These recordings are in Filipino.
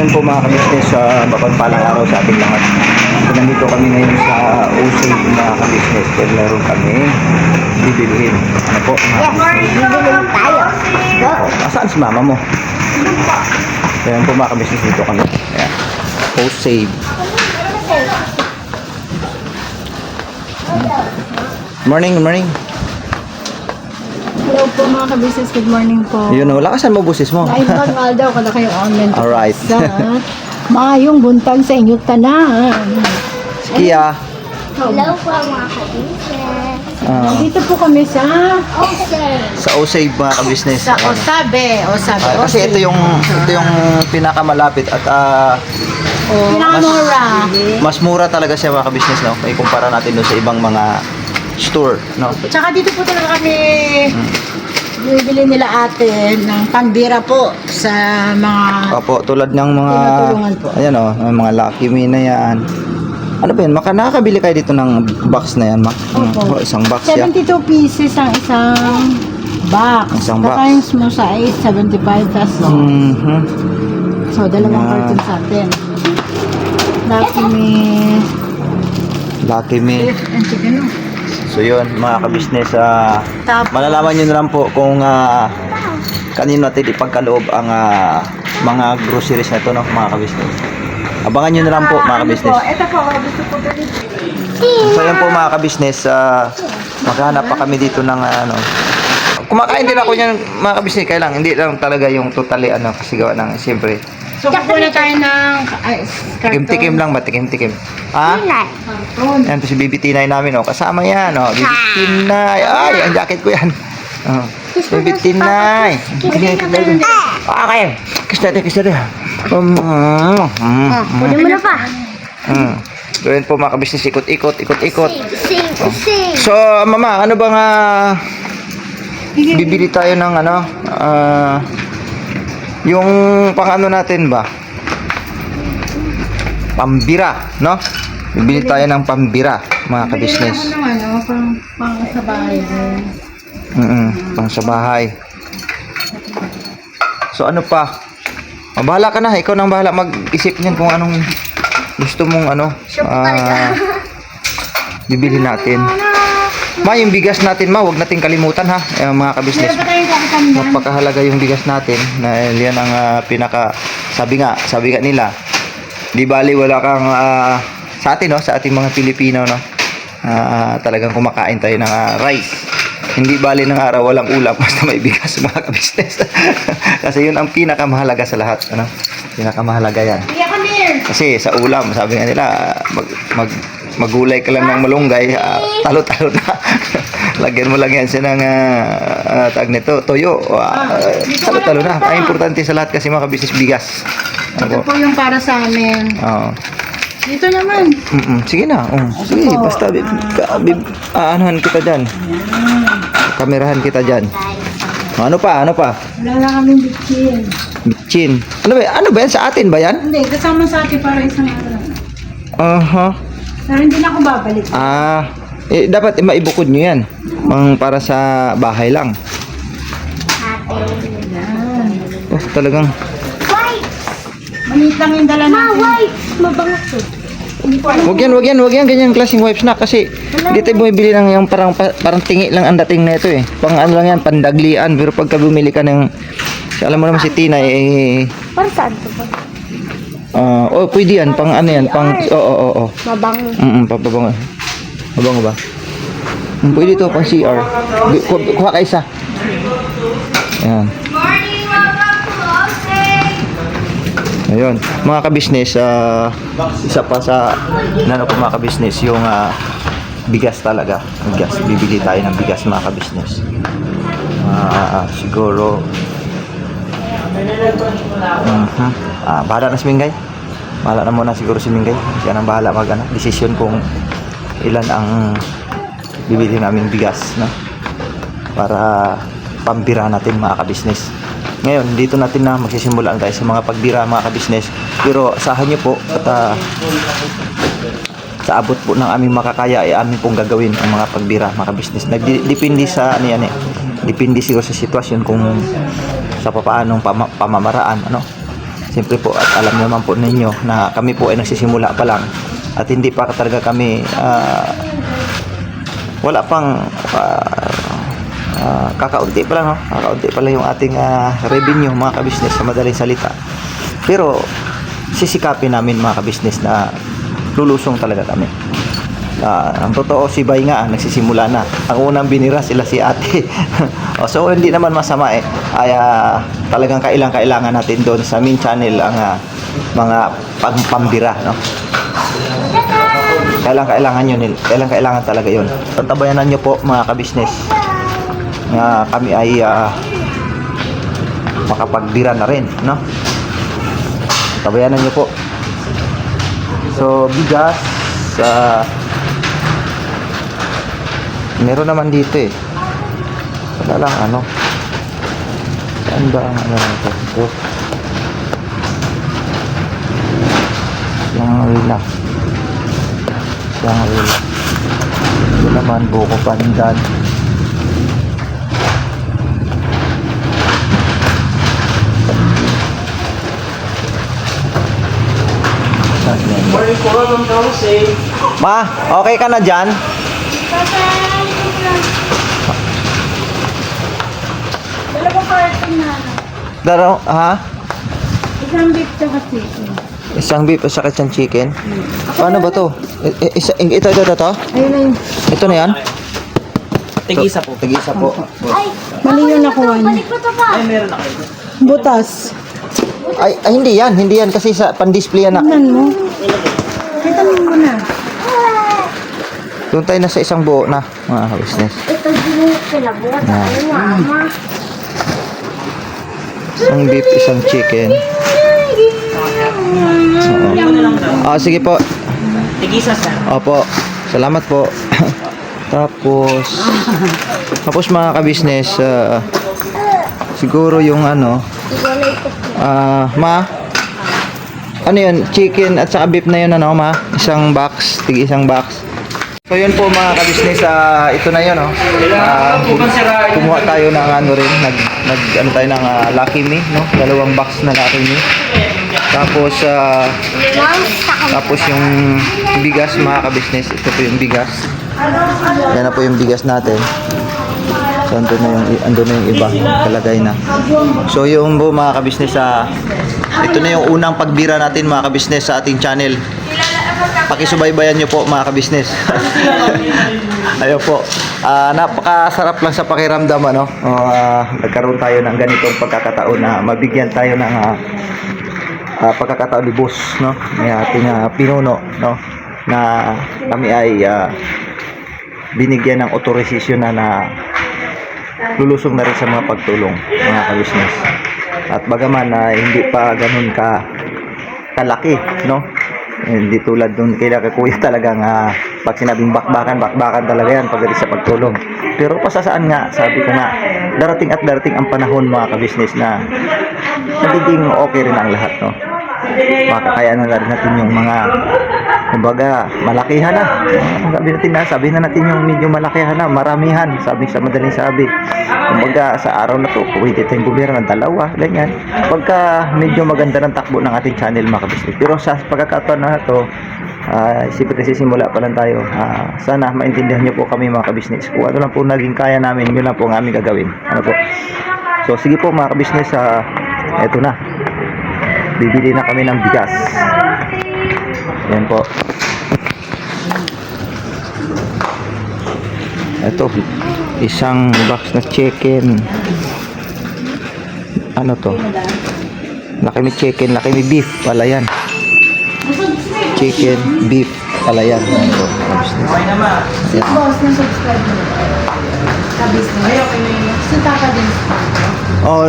Ngayon po mga kabisnes, mapagpalang araw sa ating lahat. So, nandito kami ngayon sa Usay mga kabisnes. Dahil meron kami bibilihin. Ano po? Bibilin tayo. Go. Asaan si mama mo? Ayan po mga kabisnes, dito kami. Ayan. Usay. Morning, morning. Hello po mga ka-business. Good morning po. Yun, lakasan mo busis mo. Ay, vlog nga daw kada kayo online. Alright. Sa maayong buntag sa inyong tanan. Kia. Hello po mga ka-business. Dito po kami sa Sa Usay mga kabisnes. sa Osabe. Osabe. Kasi ito yung pinakamalapit at Pinamura. mas mura talaga siya mga kabisnes, no? Ikumpara natin doon sa ibang mga store, no? Tsaka dito po talaga kami bibili nila ate ng pambira po sa mga Opo, tulad ng mga Tinutulungan po. ayan oh, ng mga Lucky Me na yan. Ano ba yun? Nakakabili kayo dito ng box na yan, ma? Opo. Isang box yan. 72 pieces ang isang box. Isang box. Times mo sa 8, 75 pesos. Mhm. So, dalawang Yeah. carton sa atin. Lucky Me. Lucky Me. And chicken, no? So yun, mga kabisnes, Tapos, malalaman nyo na lang po kung kanino natin ipagkaloob ang mga groceries na ito, no, mga kabisnes. Abangan nyo na lang po, mga kabisnes. Ito po, gusto ko ganito. So yan po mga kabisnes, maghanap pa kami dito ng kumakain din ako niyan mga kabisnes, kaya lang, hindi lang talaga yung totally kasi gawa ng, siyempre, So, kukuha tayo ng tikim-tikim lang ba, tikim-tikim. Ha? Karton. Yan po si Baby Tinay namin, kasama yan, Baby Tinay, ay, ang jacket ko yan. Baby Tinay. Okay, kiss natin. Kunin mo na pa. Gawin po mga kabisnes, ikot. Sing. So, mama, ano bang bibili tayo ng yung pang natin ba? Pambira, no? Bibili tayo ng pambira, mga kabisnes. Bili ako ng pang sa bahay din. Pang sa bahay. So, ano pa? Bahala ka na, ikaw nang bahala mag-isip niyan kung anong gusto mong bibili natin. Ma, yung bigas natin, ma, huwag nating kalimutan, ha, mga kabisnes. Meron pa tayong kakitan yan. Napakahalaga yung bigas natin, na yan ang sabi nga nila, di bali wala kang sa atin, no, sa ating mga Pilipino, no, talagang kumakain tayo ng rice. Hindi bali ng araw walang ulam basta may bigas, mga kabisnes. Kasi yun ang pinakamahalaga sa lahat, pinakamahalaga yan. Iya ka, Mir. Kasi sa ulam, sabi nga nila, magulay ka lang ng malunggay, talo-talo na. Lagyan mo lang yan siya ng tag nito, toyo, talo-talo na. Ang importante sa lahat kasi mga kabisnes, bigas. Ito po yung para sa amin. Oo. Dito naman. Sige na. Sige, basta anuhan kita dyan. Kamerahan kita dyan. Ano pa? Wala na kaming bitchin. Bitchin. Ano ba yan? Sa atin ba yan? Hindi, kasama sa akin para isang Pero hindi na ako babalik. Dapat maibukod nyo yan. Para sa bahay lang. Yan. Talagang Maliit lang yung dala natin. Mabangas to. Wag yan, ganyan klaseng wipes na kasi hindi tayo bumibili ng yung parang tingi lang ang dating na ito Pang ano lang yan, pandaglian. Pero pagka bumili ka ng, alam mo naman si Tina Para saan to ba? pwede yan, pang ano yan, pang, oo. Mabango. Papabango. Mabango ba? Pwede to, pang CR. Kuha ka isa. Ayan. Ayun, mga kabisnes, isa pa sa mga kabisnes, yung bigas talaga. Bigas, bibili tayo ng bigas, mga kabisnes. Siguro bahala na si Mingay. Bahala na muna siguro si Mingay. Yan ang bahala desisyon kung ilan ang bibili naming bigas, no? Para pambira natin, mga kabisnes. Ngayon, dito natin na magsisimulaan tayo sa mga pagbira, mga kabisnes. Pero asahan nyo po at sa abot po ng aming makakaya ay amin pong gagawin ang mga pagbira, mga kabisnes. Depende sa depende siguro sa sitwasyon kung sa papaanong pamamaraan, siyempre po at alam naman po ninyo na kami po ay nagsisimula pa lang at hindi pa talaga kami wala pang kakaunti pa lang, no? Kakaunti pa lang yung ating revenue mga kabisnes sa madaling salita. Pero sisikapin namin mga kabisnes na lulusong talaga kami. Ang totoo, si Bay nga nagsisimula na. Ang unang binira sila si ate. So hindi naman masama ay talagang kailangan natin doon sa main channel ang mga pambira, no? Kailangan talaga yun. Tantabayanan nyo po mga kabisnes na kami ay makapagbira na rin, no? Tabayanan nyo po. So bigas meron naman dito wala lang saan ba ang ito? Yung wila ito naman buko pandan. Morning po, Ma'am Kawasay. Ma, okay ka na dyan? Dalawang carton na. Ha? Isang beef tsaka chicken. Isang beef at saka isang chicken? Paano ba to? Ito to? Ayun na yun. Ito na yan? Tig-isa po. Tig-isa po. Ay! Mali yung nakuha niya. Balik ko to pa! Ay, meron na kayo. Butas. Ay, hindi yan kasi sa pan-display yan na. Tignan mo. Kita mo na. Doon tayo na sa isang buo na, mga business. Ito din pinabuhat. Ano nga, ama? Isang beef, isang chicken. Oo. Sige po. Tig-isa, sir. Opo. Salamat po. Tapos mga kabisnes, siguro yung ma, ano yun, chicken at saka beef na yun, ma, isang box, isang box. So yun po mga kabisnes, ito na yun, kumuha tayo ng nag tayo ng Lucky Me, no, 2 box na Lucky Me. Tapos yung bigas mga kabisnes, ito po yung bigas. Yan na po yung bigas natin. So andun na yung iba, kalagay na. So yung po mga kabisnes, ito na yung unang pagbira natin mga kabisnes sa ating channel. Pakisubaybayan nyo po mga kabisnes. Ayun po. Napakasarap lang sa pakiramdam, nagkaroon tayo ng ganitong pagkakataon na mabigyan tayo ng pagkakataon ni boss, no? May ating pinuno, no? Na kami ay binigyan ng authorization na lulusong na rin sa mga pagtulong mga kabisnes. At bagaman hindi pa ganun kalaki, no? Hindi tulad nung kay kuya talagang pag sinabing bakbakan talaga yan pagdating sa pagtulong. Pero pasasaan nga, sabi ko nga, darating ang panahon mga kabisnes na nagiging okay rin ang lahat, no? Makakayanan na rin natin yung mga kumbaga malakihan na. Sabi na natin yung medyo malakihan na, maramihan, sabi sa madaling sabi. Kumbaga sa araw na to, pwede tayong bumira ng 2, ganyan. Pagka medyo maganda ng takbo ng ating channel mga kabisnes. Pero sa pagkakataon na to, siyempre sisimula pa lang tayo. Sana maintindihan nyo po kami mga kabisnes. Kung ano lang po naging kaya namin, yun lang po ang aming gagawin. Ano po? So sige po mga kabisnes, eto na. Bibili na kami ng bigas. Yan po. Ito, isang box na chicken. Ano to? Laki may chicken, laki may beef pala yan. Chicken, beef pala yan. Ito, Okay naman. yan. Boss, na-subscribe mo. Ka-business. Ay, okay na yun. Si Tata din. Oh,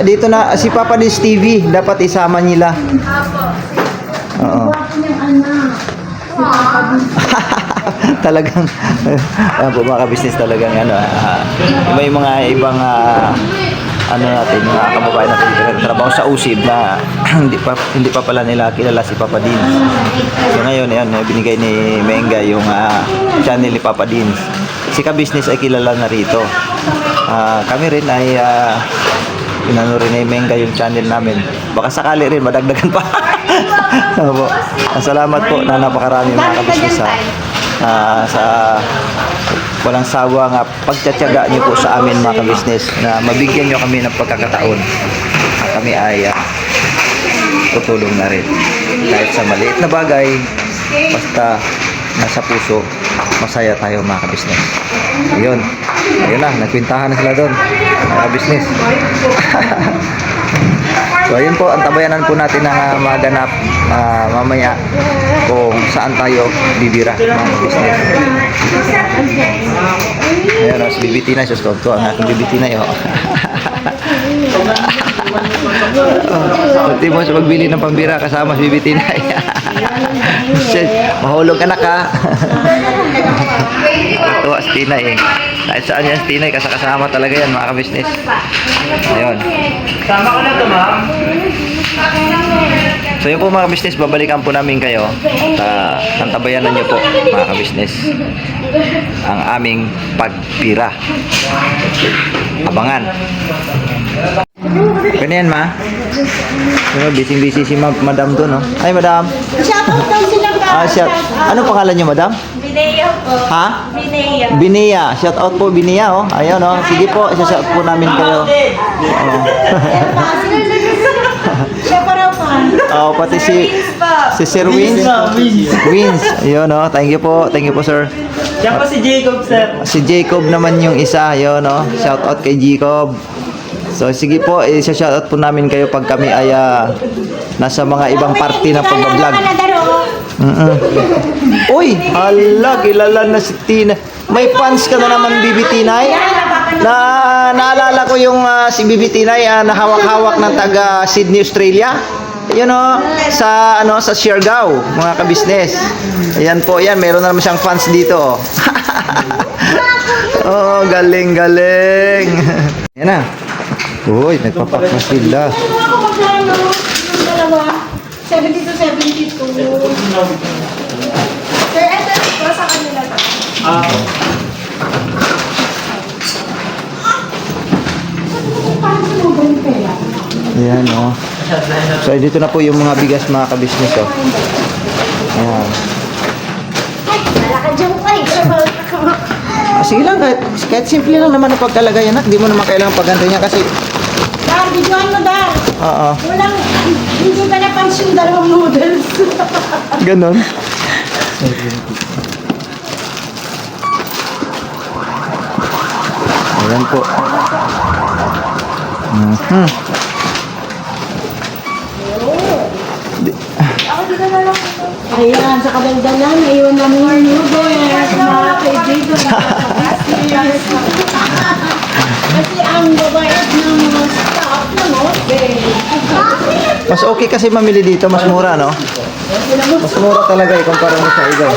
dito na si Papa Dis TV, dapat isama nila. Oo. Guwapo niyang anak. Si Tata din. Talagang ayan po mga ka-business, talagang may mga ibang natin, mga kababayan natin nagtrabaho sa USIB na hindi pa pala nila kilala si Papa Dins. So ngayon binigay ni Menga yung channel ni Papa Dins. Si ka-business ay kilala na rito. Kami rin ay inano rin ni Menga yung channel namin. Baka sakali rin, madagdagan pa. Opo. Salamat po na napakarami mga kabisnes sa walang sawa nga pagtsatsaga niyo po sa amin mga kabisnes na mabigyan niyo kami ng pagkakataon na kami ay tutulong na rin kahit sa maliit na bagay, basta nasa puso, masaya tayo mga kabisnes. Ayun na, nagkwintahan na sila doon mga kabisnes. So ayun po, ang tabayanan po natin na maganap mamaya kung saan tayo bibira mga business. Ayan o, si Bibi Tinay, sus ko ang aking Bibi Tinay o. Ultimo sa pagbili ng pambira kasama si Bibi Tinay. Mahulog anak ha. Tuwa si Tinay eh. Kahit saan yan si Tinay, kasama talaga yan mga ka-business. Ayun. Sama ko na ito, ma'am. So yun po mga ka-business, babalikan po namin kayo. Tantabayanan nyo po mga ka-business ang aming pagpira. Abangan. Kaya yan ma. Busy-busy si madam doon no. Ay madam. Shoutout daw sila ka. Shout. Ano pangalan nyo madam? Binea po. Ha? Binea. Binia. Shout out po Binia oh. Ayun oh. Sige po, isa-shout po namin kayo. Oo. Siya pa raw pa. Oh, pati si Sir Wins. Wins. Ayun oh. Thank you po sir. Siya po si Jacob, sir. Si Jacob naman yung isa, yun no. Shout out kay Jacob. So sige po, isa-shoutout po namin kayo pag kami ay nasa mga ibang party na pag-vlog. Uy, hala, kilala na si Tina. May fans ka na naman, Bibi Tinay. Naalala ko yung si Bibi Tinay na hawak-hawak ng taga Sydney, Australia. Yun o, sa Siargao, mga kabisnes. Ayan po, yan, meron na naman siyang fans dito. Oh, galing. Yan na. Uy, nagpapak na sila. Ano ako magkano? Yung dalawa? 70 to 72. Sir, ito po sa kanila to. Paano sa mga ganun pera? Ayan o. So, dito na po yung mga bigas mga kabisnes o. Ayan. Ay, malakad dyan po ay. Sige lang, kahit simple lang naman ang pagkalagay yan. Hindi mo naman kailangan pagganto niya kasi Dar, videoan mo, Dar. oo. Hindi ka napansin yung dalawang noodles. Ganon. Ayan po. Ayan, sa kabaldalan, naiwan namin yung noodles. Mga kaibigan, kasi ang babayad ng mga staff na noodles. Mas okay kasi mamili dito, mas mura no? Mas mura talaga kumpara mo sa iba.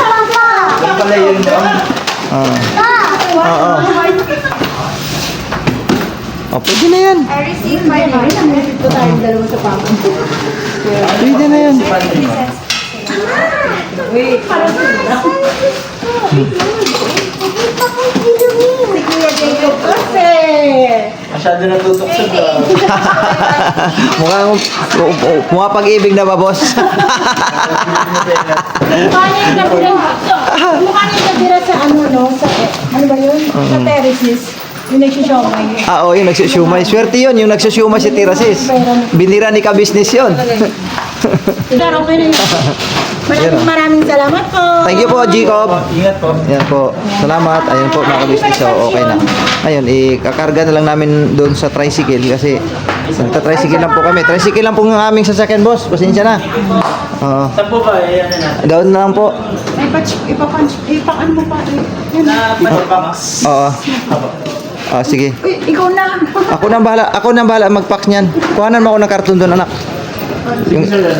Yan pala yun, ma'am. Oo. Oh, pwede na yan. I received my money. Ito tayong dalawa sa papa. Pwede na yan. Wait, parang si Kuya Jacob kasi. Masyado natutok sa dog. Mukha pag-ibig na ba, boss? Mukha niya yung natira sa ano, no? Sa, ano ba yun? Sa terraces. Yung nagsisyomay. Oo, yung nagsusyumay. Swerte yun, yung nagsusyumay si Tirasis. Binira ni ka-business yun. Dar, okay na yun. Maraming salamat po. Thank you po, Jacob. Ingat po. Yan po. Salamat. Ayun po, mga ka-business. So, okay na. Ayun, ikakarga na lang namin doon sa tricycle kasi nagta-tricycle lang po kami. Tricycle lang po ng aming sasakyan, boss. Pasensya na. Oo. Saan po ba? Ayan na natin. Doon na lang po. Ay, ipakan mo pa. Na Pax. Oo. Sige. Uy, ikaw na. Ako nang bahala mag-pack niyan. Kuhanan mo ako ng karton doon, anak.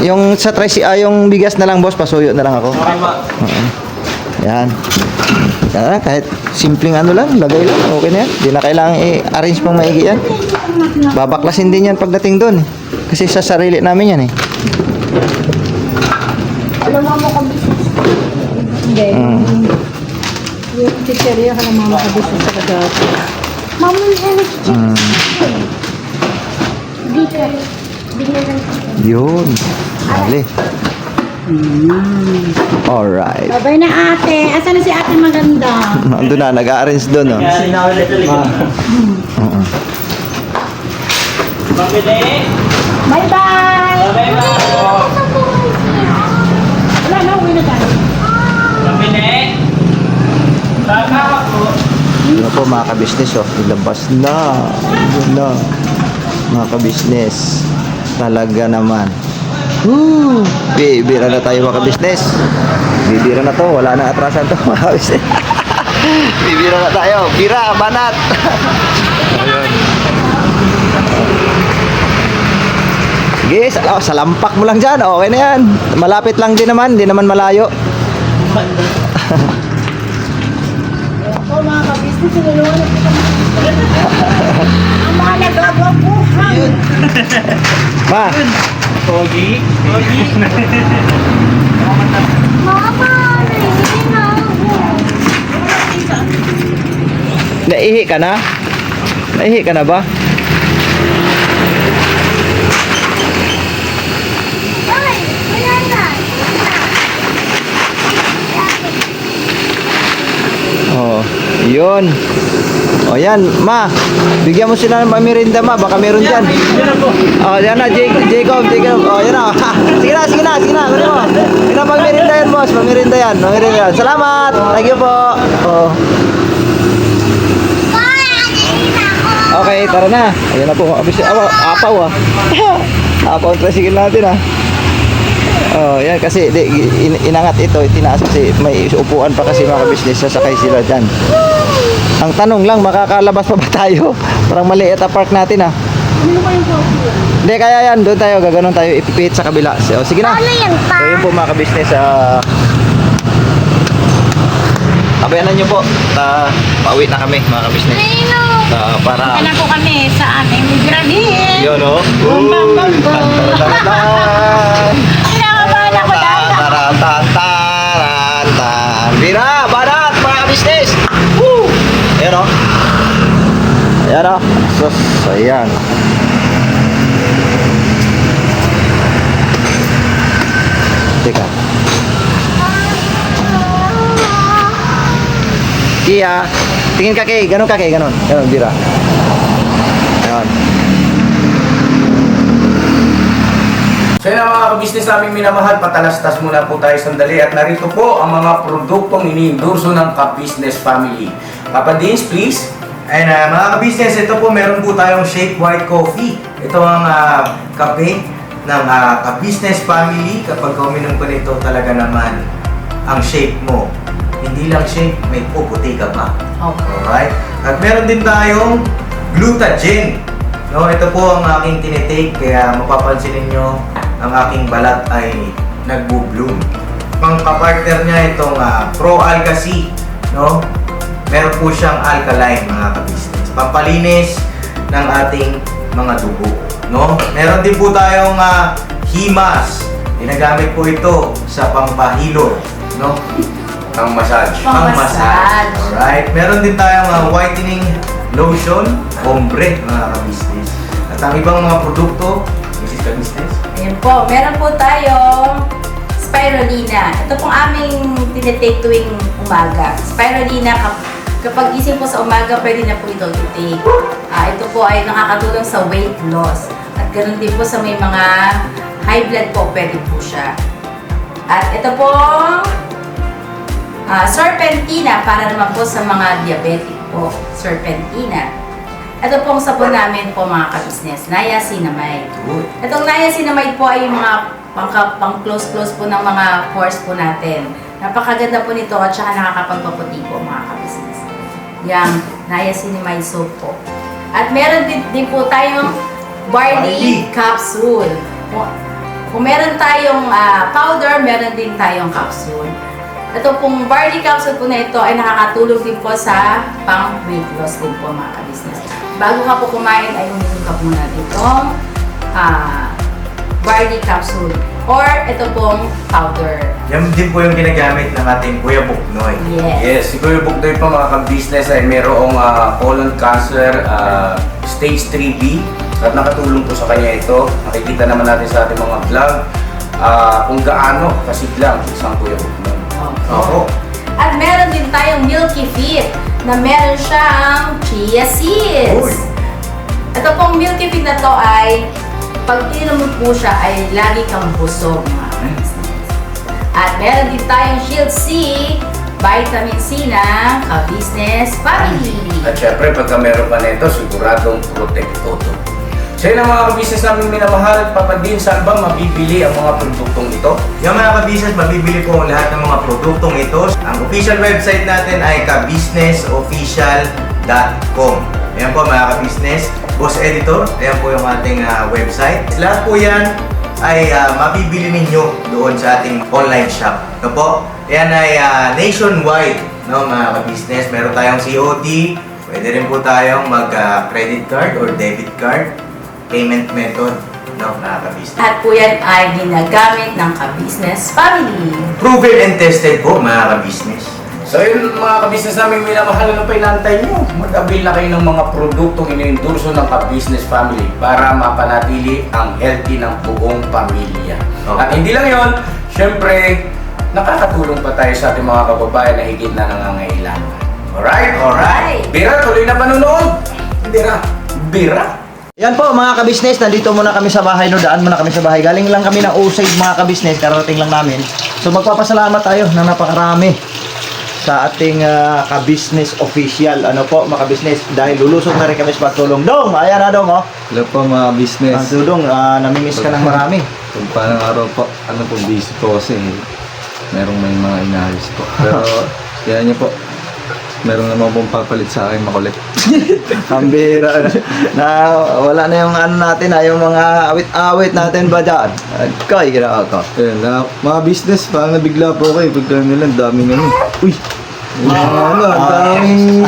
Yung sa yung bigas na lang, boss, pasuyo na lang ako. Okay, ma. Yan. Yan na, kahit simpleng ano lang, lagay lang, okay na yan. Hindi na kailangan i-arrange pang maigi yan. Babaklasin din yan pagdating doon. Kasi sa sarili namin yan eh. Alam mo ka business. Hindi. Yung chicheria ka naman ka business sa kagawad. Mama, yung energy. Yun. Dali. Alright. Babay na ate. Asan na si ate maganda? Ando na, nag-a-arrange doon, oh. Kasi na ulit ulit. Oo. Pabili. Bye-bye! Bye-bye. Wala na, uwi na tayo. Pabili. Baka ako. Yun na po mga kabisnes, oh. Ilabas na. Yun na. Mga kabisnes. Talaga naman. Woo! Bibira na tayo mga kabisnes. Bibira na to. Wala nang atrasan to mga kabisnes. Bibira na tayo. Bira, banat. Ayun. Sige, salampak mo lang dyan. Okay na yan. Malapit lang din naman. Hindi naman malayo. Ako mga kabisnes, sinulungan na kita. Ang mga nagbabuhay. Ma, Pogi. Pogi. naihi ka na? Naihi ka na ba? Oh, yun. Oh, yan, ma. Bigyan mo sila ng merienda, ma. Baka meron dyan. Oh, yan na, Jacob. Oh, yan na. Sige na. Ano mo? Sige na, magmerienda yan, boss. Magmerienda yan. Salamat. Thank you po. Oh. Okay, tara na. Ayan na po. Apaw, ah. Apaw ang tricycle natin, ah. Oh, yan kasi inangat ito, itinaas kasi may upuan pa kasi mga business sasakay sila diyan. Ang tanong lang, makakalabas pa ba tayo? Parang maliit ang park natin, ah. Hindi, kaya yan, doon tayo, gaganon tayo, ipipit sa kabila. So, sige na. So, yun po mga ka-business, tabayanan nyo po. Pauwi na kami mga ka-business. Para Kaya po kami sa aming migrahin. yun, oh. Kinakabahan ako dahil. Bira, banat, mga business. Woo! Ayan, o. Ayan, o. Sus, ayan. Teka. Kia, tingin ka kay, ganon, bira. Ayan. So yun ang mga kabisnes naming minamahal, patalastas muna po tayo sandali at narito po ang mga produktong iniendorso ng Ka-Business Family. Papa Dins, please. Ayun mga ka-business, ito po meron po tayong Shake White Coffee. Ito ang kape ng Ka-Business Family. Kapag uminom ko nito talaga naman ang shake mo. Hindi lang shake, may puputi ka pa. Okay. Alright? At meron din tayong Glutagen. No, ito po ang aking tinitake kaya mapapansin ninyo ang aking balat ay nagbo-bloom. Pang-partner niya itong Pro Alga C, no? Meron po siyang alkaline mga ka-business. Pampalinis ng ating mga dugo, no? Meron din po tayong Himas. Ginagamit po ito sa pampahilo, no? Pang-massage. Pang-massage. Alright. Meron din tayong whitening lotion, ombre mga ka-business. At ang ibang mga produkto, Mrs. Ka-business. Ayan po, meron po tayong spirulina. Ito pong aming tinitake tuwing umaga. Spirulina, kapag gising po sa umaga, pwede na po ito i-take. Ito po ay nakakatulong sa weight loss. At ganoon din po sa may mga high blood po, pwede po siya. At ito pong serpentina para naman po sa mga diabetic po. Serpentina. Ito pong sabon namin po mga ka-business, niacinamide. Itong niacinamide po ay yung mga pang-close po ng mga pores po natin. Napakaganda po nito at saka nakakapagpaputi po mga ka-business. Yang niacinamide soap po. At meron din po tayong barley capsule. Kung meron tayong powder, meron din tayong capsule. Ito pong barley capsule po na ito ay nakakatulong din po sa pang-weight loss din po mga ka-business. Bago ka po kumain ay uminom ka muna itong barley capsule or ito pong powder. Yan din po yung ginagamit ng ating Kuya Buknoy. Yes, si Kuya Buknoy po mga ka-business ay mayroong colon cancer stage 3B At nakatulong po sa kanya ito. Nakikita naman natin sa ating mga vlog kung gaano kasiglang isang Kuya Buknoy. Opo. At meron din tayong Milky Fit na meron siyang chia seeds. Uy. Ito pong Milky Fit na to ay pag ininom mo po siya ay lagi kang busog mga kabisnes. At meron din tayong Shield C, Vitamin C ng Kabisnes Family. At syempre, pagka meron ka nito, siguradong protektodo. So yun ang mga kabisnes namin minamahal. Papa Din, saan ba mabibili ang mga produktong ito? Yung mga kabisnes, mabibili po ang lahat ng mga produktong ito. Ang official website natin ay kabisnesofficial.com. Ayan po mga kabisnes. Boss Editor, ayan po yung ating website. Lahat po yan ay mabibili ninyo doon sa ating online shop. No po? Ayan ay nationwide, no, mga kabisnes. Meron tayong COD. Pwede rin po tayong mag-credit card or debit card payment method, no, mga kabisnes. At po yan ay ginagamit ng Kabisnes Family. Proven and tested po, mga kabisnes. So yun mga kabisnes namin minamahal, ano pa inaantay nyo? Mag-avail na kayo ng mga produktong iniendorso ng Kabisnes Family para mapanatili ang healthy ng buong pamilya. Okay. At hindi lang yon, syempre, nakakatulong pa tayo sa ating mga kababayan na higit na nangangailangan. Alright? Alright. Bira, tuloy na panonood! Bira! Yan po mga kabisnes, nandito muna kami sa bahay, no? Daan muna kami sa bahay. Galing lang kami ng Usaid mga kabisnes, kararating lang namin. So magpapasalamat tayo ng napakarami sa ating kabisnes official. Ano po mga kabisnes, dahil lulusog na rin kami sa pagtulong. Dong, ayan na Dong, oh. Hello po mga business. Dong, namimiss ka ng marami. Kung parang araw po, ano po, busy po kasi merong may mga inaayos po. Pero, kaya niyo po, meron naman pong papalit sa akin makulit. Ang bira na wala na yung ano natin, yung mga awit-awit natin ba dyan? Kaya ginawa ko. Ayun, mga business, parang nabigla po kayo. Pagka nila, ang daming ano. Uy! Ang daming...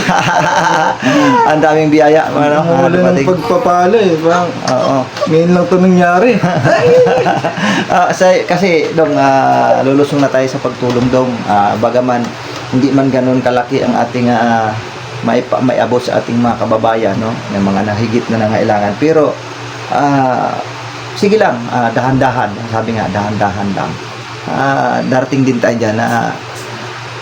Ang daming biyaya. Wala ng pagpapala eh. Parang, Oo. ngayon lang ito nangyari. Kasi Dong, lulusong na tayo sa pagtulong Dong. Bagaman hindi man ganun kalaki ang ating may abot sa ating mga kababayan, no? Yung mga nahigit na nangailangan. Pero sige lang, dahan-dahan. Sabi nga, dahan-dahan lang. Darating din tayo dyan na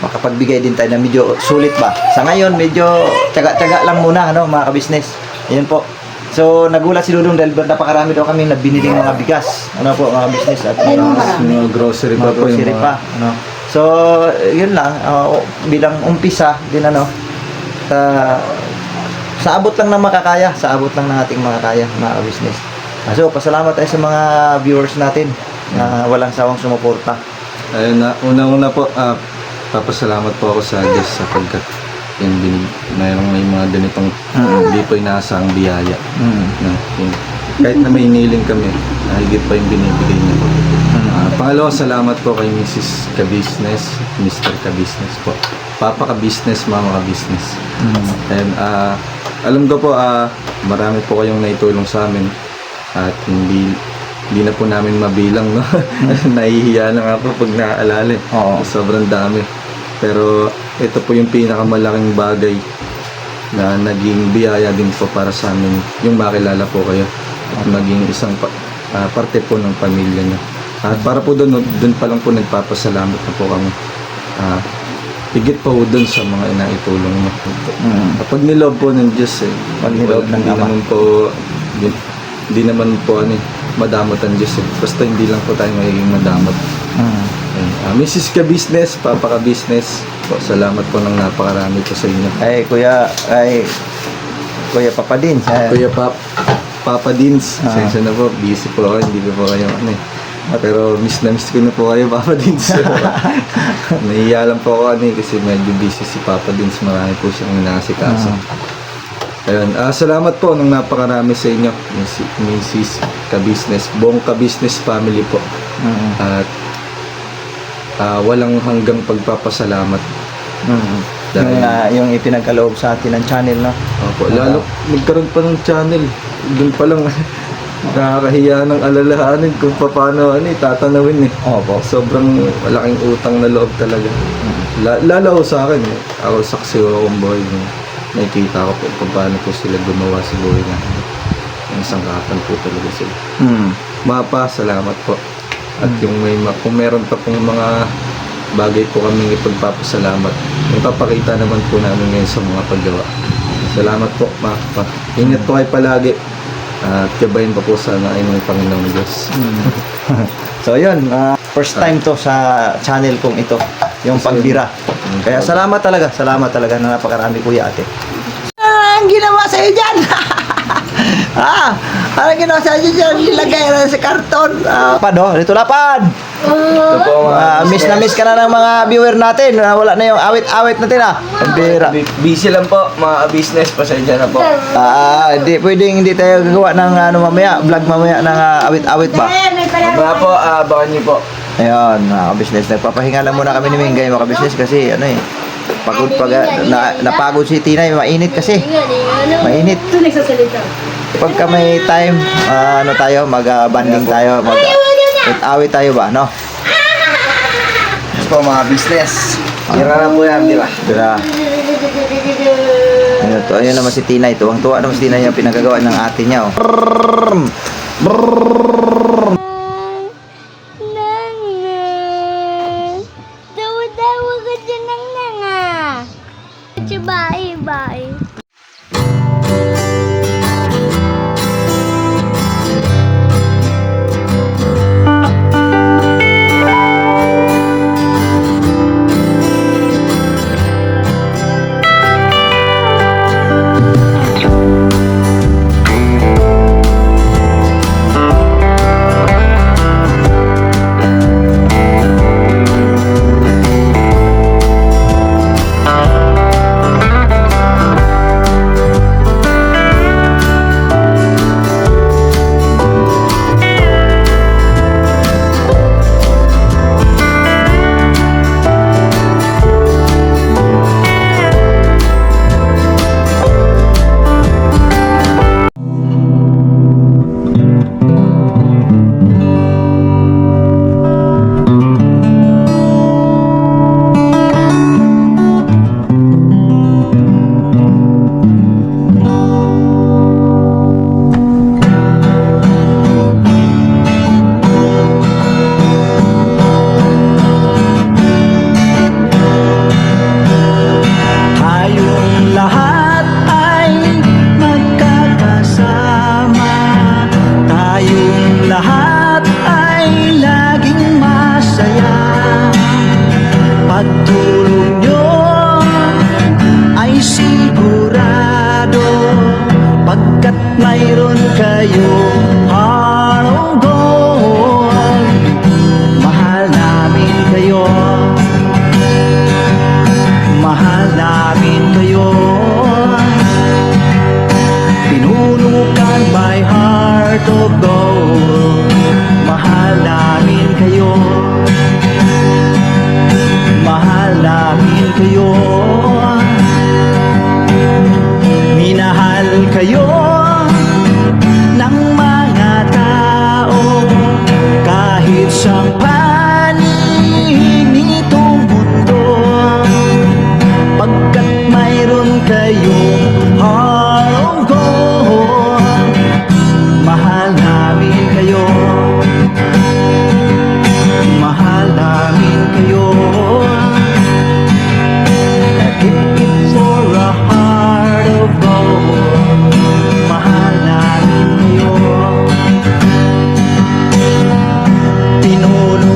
makapagbigay din tayo na medyo sulit ba. Sa ngayon, medyo tiyaga-tiyaga lang muna, no, mga kabisnes. Ayan po. So, nagulat si Dudong dahil napakarami daw kami nabiniling mga bigas. Ano po, mga business. At Mga grocery pa mga po. grocery pa, ano. So, yun lang, bilang umpisa din ano, sa abot lang ng makakaya, sa abot lang ng ating makakaya, mga business. So, pasalamat tayo sa mga viewers natin na walang sawang sumuporta. Ayun na, una-una po, papasalamat po ako sa Diyos sapagkat yung mayroong may mga ganitong hindi po inaasang biyaya. No, kahit na may iniling kami, higit pa yung binibigay niya po. Pangalawa, salamat po kay Mrs. Kabisnes, Mr. Kabisnes po. Papa Kabisnes, Mama Kabisnes. And alam ko po, marami po kayong naitulong sa amin at hindi na po namin mabilang, no? Nahihiya na nga po pag naaalala. Oo. Sobrang dami. Pero ito po yung pinakamalaking bagay na naging biyaya din po para sa amin, yung makilala po kayo at maging isang parte po ng pamilya niyo. At para po doon pa lang po nagpapasalamat na po kami. Higit pa po doon sa mga inaitulong niyo. Pag niloob po ng Diyos Pag niloob ng Ama. Hindi naman po madamot ang Diyos Basta hindi lang po tayo magiging madamot. Mrs. Kabisnes, Papa Kabisnes, po, salamat po ng napakarami po sa inyo. Kuya Papa Din. Kuya Papa Dins, sensya na po, busy po ako, hindi ko po kayo pero miss na miss ko na po kayo, Papa Dins. Nahiya lang po ako kasi medyo busy si Papa Dins, marami po siyang inaasikaso. Ayun, salamat po ng napakarami sa inyo, Mrs. Kabisnes, buong Kabisnes family po. At walang hanggang pagpapasalamat. Yung ipinagkaloob sa atin ng channel, no? Opo, lalo nagkaroon pa ng channel. Doon pa lang nakakahiya ng alalahanin kung paano tatanawin eh. Opo. Sobrang malaking utang na loob talaga. Lalo sa akin ako saksi akong buhay. Nakikita ko po kung paano po sila gumawa sa buhay natin. talagang sangkatan po talaga sila. Mm. Mapa, salamat po. At yung kung meron pa pong mga bagay po kaming ipagpapasalamat, ipapakita naman po namin ngayon sa mga paggawa. Salamat po, Mapa. Ingat po kayo palagi. At gabayin pa po sana ay ng Panginoong Diyos. So yun, first time to sa channel kong ito, yung pagbira. Kaya salamat talaga na napakarami kuya ate. Ang ginawa sa'yo dyan? Anong ginawa sa'yo dyan? Nilagay na sa karton. Lapad oh, dito lapad. Ito po mga Miss na miss ka na ng mga viewer natin. Wala na yung awit-awit natin Ang bira. busy lang po, mga business, pasensya na po. Hindi pwedeng hindi tayo gagawa ng mamaya, vlog mamaya ng awit-awit ba? Mga po, abangan niyo po. Ayun, mga business, nagpapahinga lang muna kami ni Mingay mga business kasi pagod napagod si Tinay, mainit kasi. Mainit. Ito nagsasalita. Pagka may time, mag-banding tayo, mag-awit tayo ba, no? Ito po mga business. Tira na po yan, di ba? Tira. Ayun naman si Tinay, tuwang-tuwa naman si Tinay yung pinagagawa ng ate niya, oh. Dawa-dawa ka dyan ng nanga. Bye-bye. Pinuno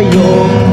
inyong